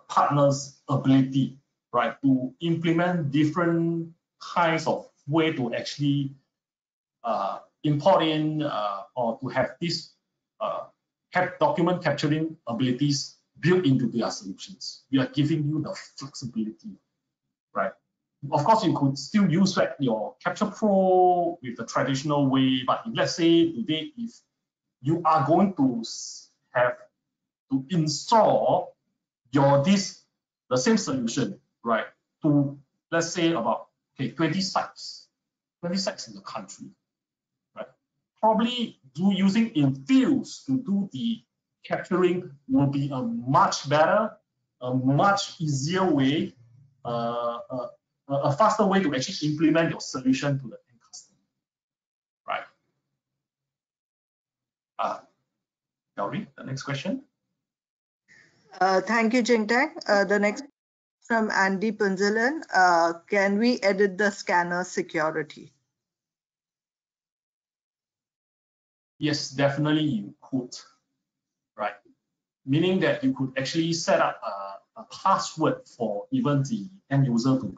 Speaker 3: partners ability, right, to implement different kinds of way to actually import in or to have this document capturing abilities built into their solutions. We are giving you the flexibility, right? Of course, you could still use your Capture Pro with the traditional way, but if, let's say today, if you are going to have to install the same solution, right, to, let's say, about 20 sites in the country, right? Probably using Infuse to do the capturing will be a much better, a much easier way, a faster way to actually implement your solution to the end customer, right? Gauri, the next question.
Speaker 1: Thank you, Jingtang. The next from Andy Punzalan. Can we edit the scanner security?
Speaker 3: Yes, definitely you could, right? Meaning that you could actually set up a password for even the end user to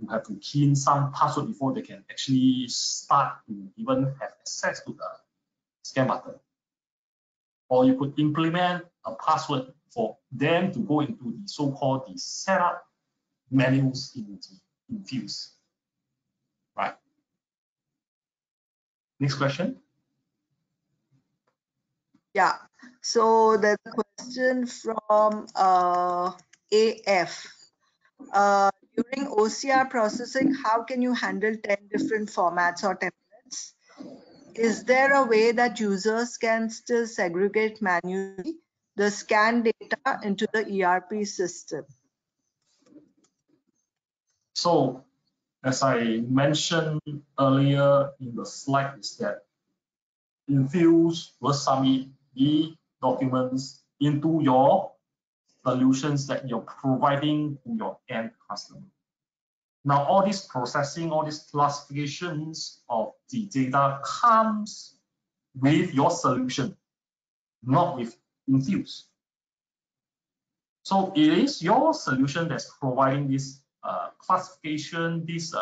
Speaker 3: have to key in some password before they can actually start to even have access to the scan button. Or you could implement a password for them to go into the so-called the setup menus in Infuse, right? Next question.
Speaker 1: Yeah, so there's a question from AF. During OCR processing, how can you handle 10 different formats or templates? Is there a way that users can still segregate manually the scan data into the ERP system?
Speaker 3: So, as I mentioned earlier in the slide, is that Infuse will submit the documents into your solutions that you're providing to your end customer. Now, all this processing, all these classifications of the data comes with your solution, not with Infuse. So it is your solution that's providing this classification, these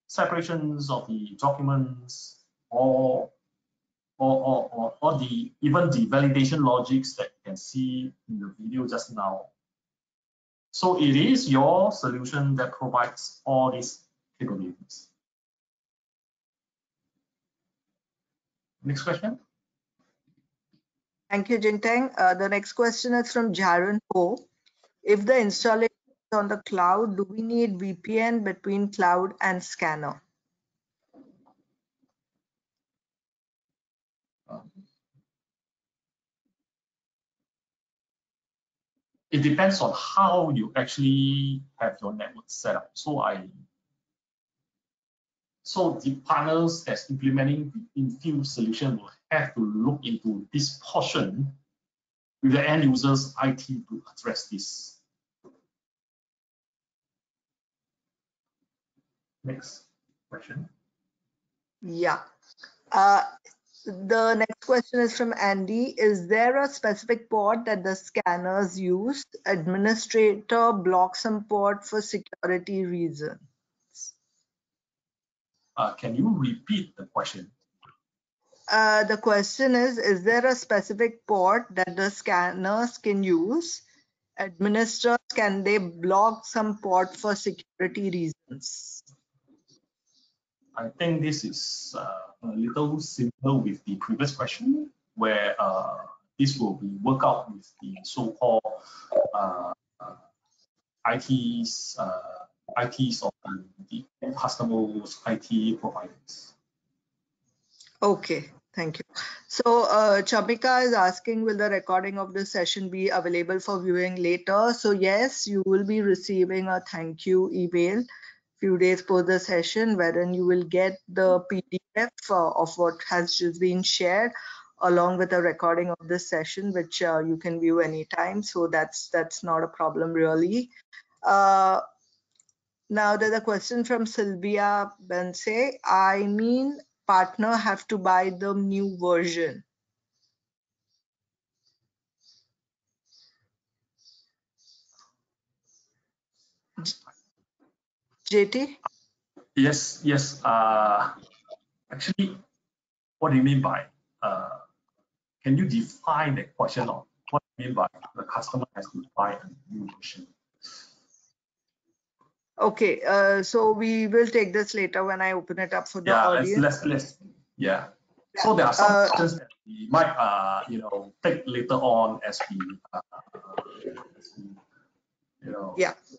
Speaker 3: separations of the documents, or even the validation logics that you can see in the video just now. So it is your solution that provides all these capabilities. Next question.
Speaker 1: Thank you, Jingtang. The next question is from Jaron Ho. If the installation is on the cloud, do we need VPN between cloud and scanner?
Speaker 3: It depends on how you actually have your network set up. So the partners that's implementing the Infuse solution will have to look into this portion with the end users IT to address this. Next question.
Speaker 1: Yeah. The next question is from Andy. Is there a specific port that the scanners use? Administrator blocks some port for security reasons.
Speaker 3: Can you repeat the question?
Speaker 1: The question is there a specific port that the scanners can use? Administrators, can they block some port for security reasons?
Speaker 3: I think this is a little similar with the previous question, where this will be worked out with the so-called ITs of the customers, IT providers.
Speaker 1: Okay, thank you. So Chamika is asking, will the recording of this session be available for viewing later? So yes, you will be receiving a thank you email few days post the session, wherein you will get the PDF of what has just been shared, along with a recording of this session, which you can view anytime. So that's not a problem really. Now there's a question from Sylvia Bense. I mean, partner have to buy the new version. JT?
Speaker 3: Yes. Actually, what do you mean by? Can you define the question of what you mean by the customer has to buy a new version?
Speaker 1: Okay, so we will take this later when I open it up for the audience.
Speaker 3: Let's So there are some questions that we might take later on as we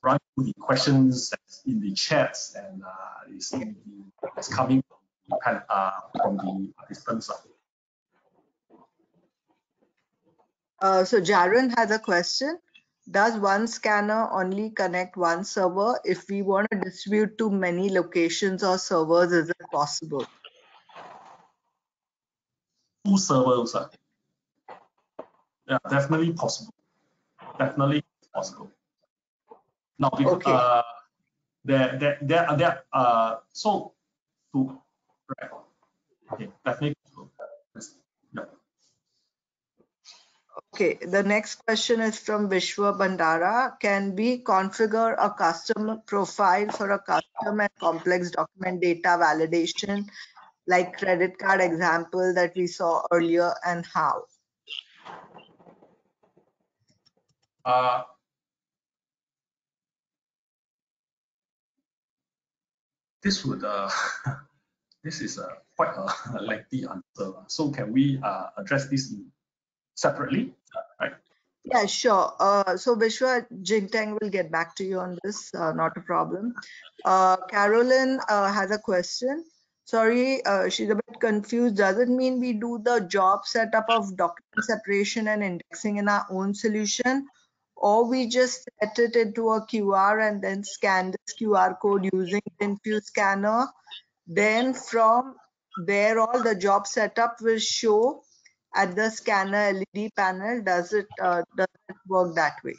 Speaker 3: run through the questions that's in the chats and it's coming from the participants.
Speaker 1: So Jaron has a question. Does one scanner only connect one server? If we want to distribute to many locations or servers, is it possible?
Speaker 3: 2 servers. Yeah, definitely possible. Definitely possible. Now, because okay, definitely possible. Yeah.
Speaker 1: Okay, the next question is from Vishwa Bandara. Can we configure a custom profile for a custom and complex document data validation, like credit card example that we saw earlier, and how?
Speaker 3: This would this is quite a lengthy answer. So can we address this separately? Right.
Speaker 1: Yeah, sure. So Vishwa, Jinteng will get back to you on this, not a problem. Carolyn has a question. Sorry, she's a bit confused. Does it mean we do the job setup of document separation and indexing in our own solution, or we just set it into a QR and then scan this QR code using the Infuse scanner? Then from there, all the job setup will show at the scanner LED panel. Does it work that way?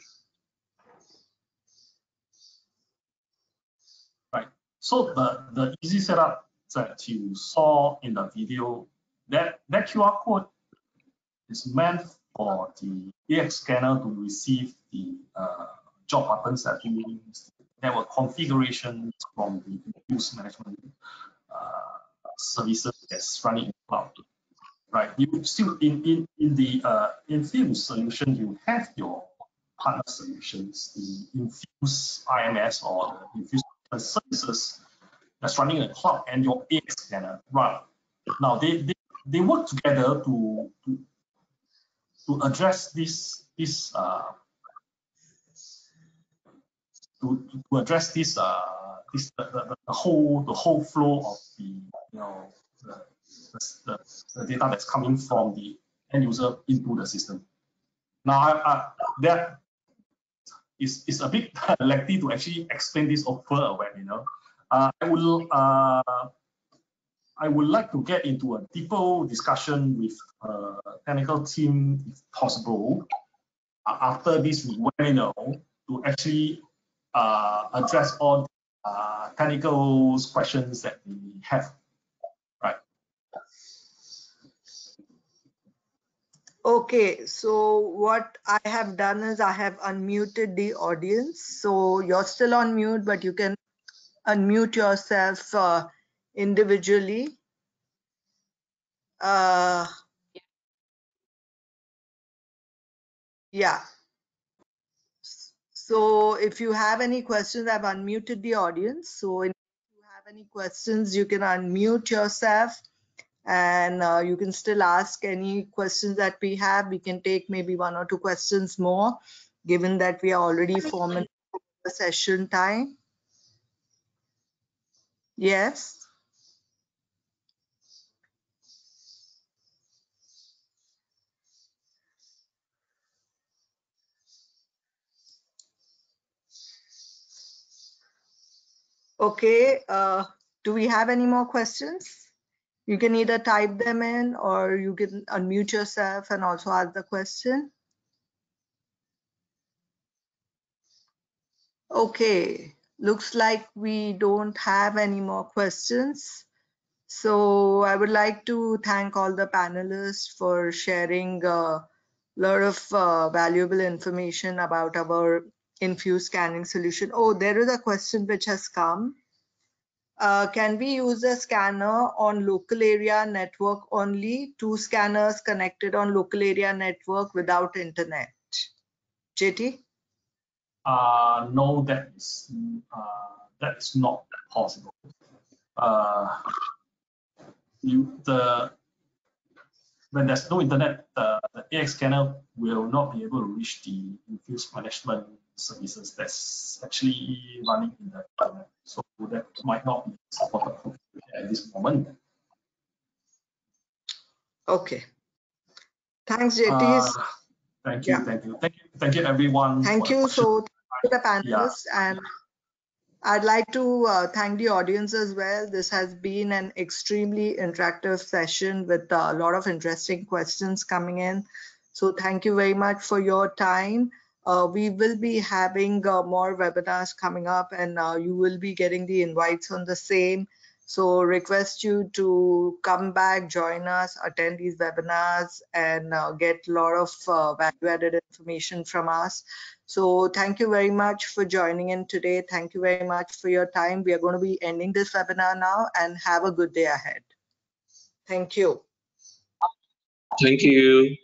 Speaker 3: Right. So the easy setup that you saw in the video, that QR code is meant for the AX scanner to receive the job button settings, network configurations from the Infuse management services that's running in cloud. Right. You still in the Infuse solution, you have your partner solutions, the Infuse IMS or the Infuse services that's running in the cloud, and your AX scanner. Right. Now they work together to address this to address this the whole flow of the data that's coming from the end user into the system. Now that is a bit lengthy to actually explain this over a webinar. I would like to get into a deeper discussion with technical team if possible after this webinar to actually address all technical questions that we have. Right.
Speaker 1: Okay, so what I have done is I have unmuted the audience. So you're still on mute, but you can unmute yourself individually. Yeah. So if you have any questions, I've unmuted the audience. So if you have any questions, you can unmute yourself and you can still ask any questions that we have. We can take maybe 1 or 2 questions more, given that we are already forming the session time. Yes. Okay, do we have any more questions? You can either type them in or you can unmute yourself and also ask the question. Okay, looks like we don't have any more questions. So I would like to thank all the panelists for sharing a lot of valuable information about our Infuse scanning solution. Oh, there is a question which has come. Can we use a scanner on local area network only? 2 scanners connected on local area network without internet. JT?
Speaker 3: No, that is not possible. When there's no internet, the AX scanner will not be able to reach the Infuse management services that's actually running in the internet. So that might not be supported at this moment.
Speaker 1: Okay. Thanks, JT.
Speaker 3: Thank you, thank you, everyone.
Speaker 1: Thank you. So to the panelists, and I'd like to thank the audience as well. This has been an extremely interactive session with a lot of interesting questions coming in. So thank you very much for your time. We will be having more webinars coming up, and you will be getting the invites on the same. So request you to come back, join us, attend these webinars, and get a lot of value-added information from us. So thank you very much for joining in today. Thank you very much for your time. We are going to be ending this webinar now, and have a good day ahead. Thank you.
Speaker 2: Thank you.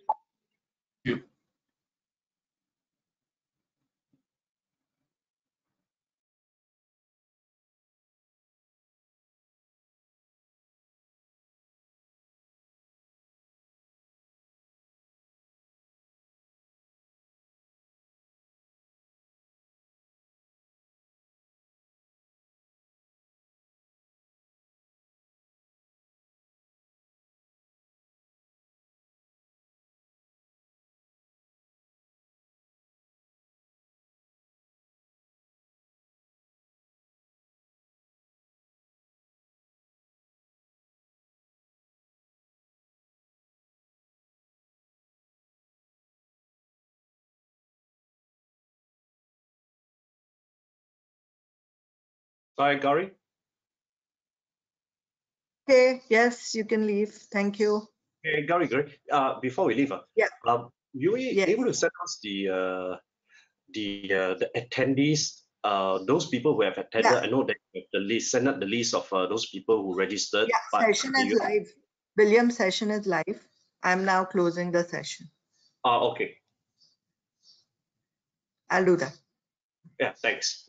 Speaker 2: Bye, Gauri.
Speaker 1: Okay, yes, you can leave. Thank you.
Speaker 2: Hey, Gauri, before we leave, you able to send us the attendees, those people who have attended? I know that the list, send out the list of those people who registered.
Speaker 1: Yeah, session is live. William, session is live. I'm now closing the session.
Speaker 2: Okay.
Speaker 1: I'll do that.
Speaker 2: Yeah, thanks.